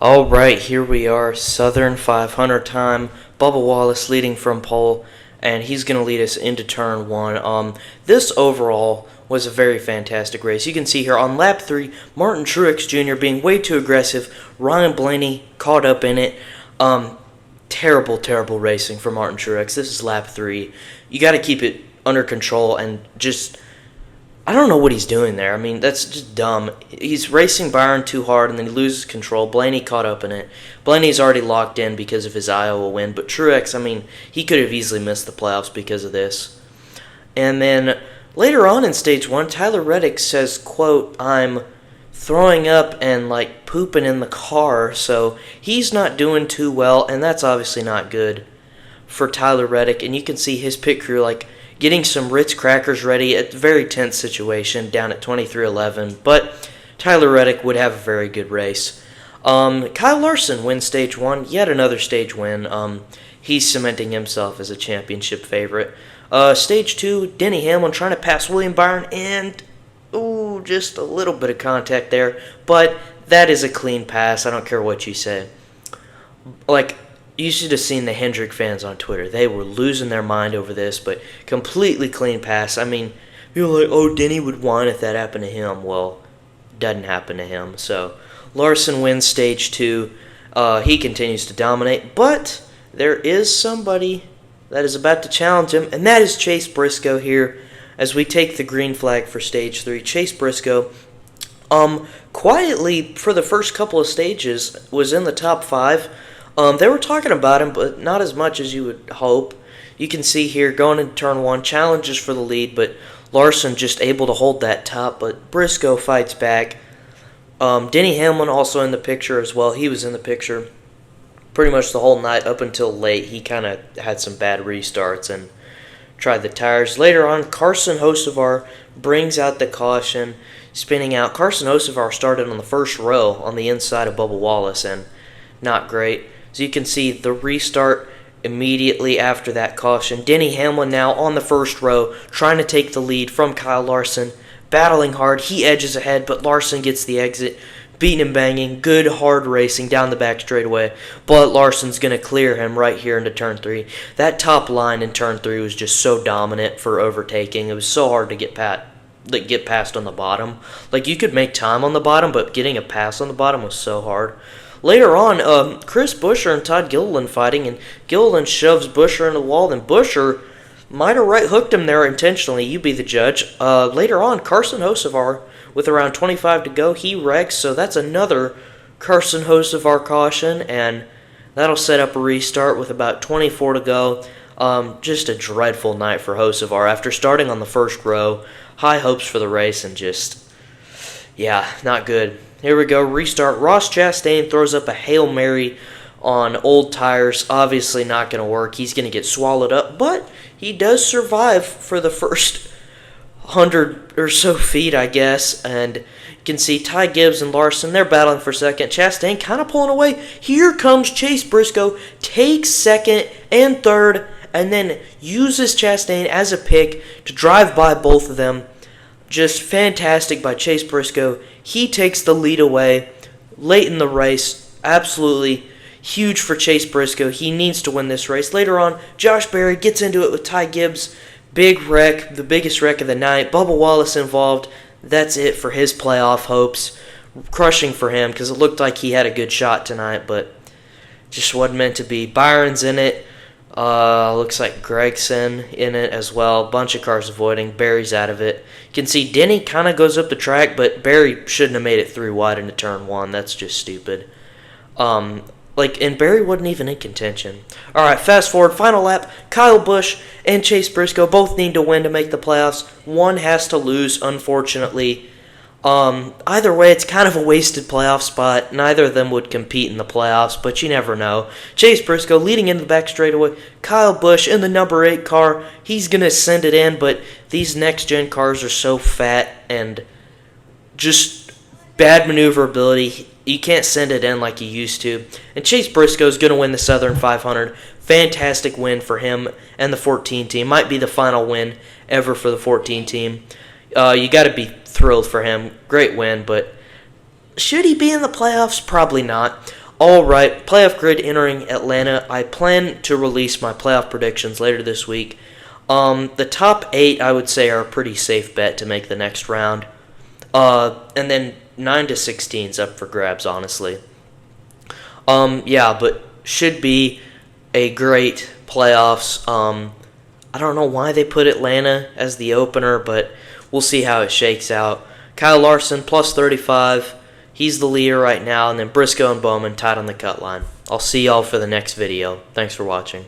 All right, here we are, Southern 500 time. Bubba Wallace leading from pole, and he's going to lead us into turn one. This overall was a very fantastic race. You can see here on lap 3, Martin Truex Jr. being way too aggressive. Ryan Blaney caught up in it. Terrible racing for Martin Truex. This is lap 3. You got to keep it under control and just... I don't know what he's doing there. I mean, that's just dumb. He's racing Byron too hard, and then he loses control. Blaney caught up in it. Blaney's already locked in because of his Iowa win. But Truex, I mean, he could have easily missed the playoffs because of this. And then later on in Stage 1, Tyler Reddick says, quote, "I'm throwing up and, pooping in the car." So he's not doing too well, and that's obviously not good for Tyler Reddick. And you can see his pit crew, getting some Ritz crackers ready. A very tense situation down at 23:11, but Tyler Reddick would have a very good race. Kyle Larson wins Stage 1, yet another stage win. He's cementing himself as a championship favorite. Stage 2, Denny Hamlin trying to pass William Byron, and just a little bit of contact there, but that is a clean pass. I don't care what you say. You should have seen the Hendrick fans on Twitter. They were losing their mind over this, but completely clean pass. I mean, people were like, oh, Denny would whine if that happened to him. Well, doesn't happen to him. So Larson wins Stage 2. He continues to dominate, but there is somebody that is about to challenge him, and that is Chase Briscoe here as we take the green flag for Stage 3. Chase Briscoe, quietly for the first couple of stages, was in the top 5. They were talking about him, but not as much as you would hope. You can see here, going into turn 1, challenges for the lead, but Larson just able to hold that top, but Briscoe fights back. Denny Hamlin also in the picture as well. He was in the picture pretty much the whole night up until late. He kind of had some bad restarts and tried the tires. Later on, Carson Hocevar brings out the caution, spinning out. Carson Hocevar started on the first row on the inside of Bubba Wallace, and not great. So you can see the restart immediately after that caution. Denny Hamlin now on the first row, trying to take the lead from Kyle Larson. Battling hard, he edges ahead, but Larson gets the exit. Beating and banging, good hard racing down the back straightaway. But Larson's going to clear him right here into turn 3. That top line in turn 3 was just so dominant for overtaking. It was so hard to get past on the bottom. You could make time on the bottom, but getting a pass on the bottom was so hard. Later on, Chris Buescher and Todd Gilliland fighting, and Gilliland shoves Buescher into the wall, then Buescher might have right-hooked him there intentionally. You be the judge. Later on, Carson Hocevar, with around 25 to go, he wrecks, so that's another Carson Hocevar caution, and that'll set up a restart with about 24 to go. Just a dreadful night for Hocevar. After starting on the first row, high hopes for the race, and just, not good. Here we go, restart. Ross Chastain throws up a Hail Mary on old tires. Obviously not going to work. He's going to get swallowed up, but he does survive for the first 100 or so feet, I guess. And you can see Ty Gibbs and Larson, they're battling for second. Chastain kind of pulling away. Here comes Chase Briscoe, takes second and third, and then uses Chastain as a pick to drive by both of them. Just fantastic by Chase Briscoe. He takes the lead away late in the race. Absolutely huge for Chase Briscoe. He needs to win this race. Later on, Josh Berry gets into it with Ty Gibbs. Big wreck, the biggest wreck of the night. Bubba Wallace involved. That's it for his playoff hopes. Crushing for him because it looked like he had a good shot tonight, but just wasn't meant to be. Byron's in it. Looks like Gregson in it as well. Bunch of cars avoiding. Barry's out of it. You can see Denny kind of goes up the track, but Barry shouldn't have made it through wide into turn 1. That's just stupid. And Barry wasn't even in contention. Alright, fast forward, final lap. Kyle Busch and Chase Briscoe both need to win to make the playoffs. One has to lose, unfortunately. Either way, it's kind of a wasted playoff spot. Neither of them would compete in the playoffs, but you never know. Chase Briscoe leading into the back straightaway. Kyle Busch in the number 8 car. He's going to send it in, but these next-gen cars are so fat and just bad maneuverability. You can't send it in like you used to. And Chase Briscoe is going to win the Southern 500. Fantastic win for him and the 14 team. Might be the final win ever for the 14 team. You got to be thrilled for him. Great win, but should he be in the playoffs? Probably not. Alright, playoff grid entering Atlanta. I plan to release my playoff predictions later this week. The top 8, I would say, are a pretty safe bet to make the next round. And then 9 to 16 is up for grabs, honestly. Yeah, but should be a great playoffs. I don't know why they put Atlanta as the opener, but we'll see how it shakes out. Kyle Larson, plus 35. He's the leader right now, and then Briscoe and Bowman tied on the cut line. I'll see y'all for the next video. Thanks for watching.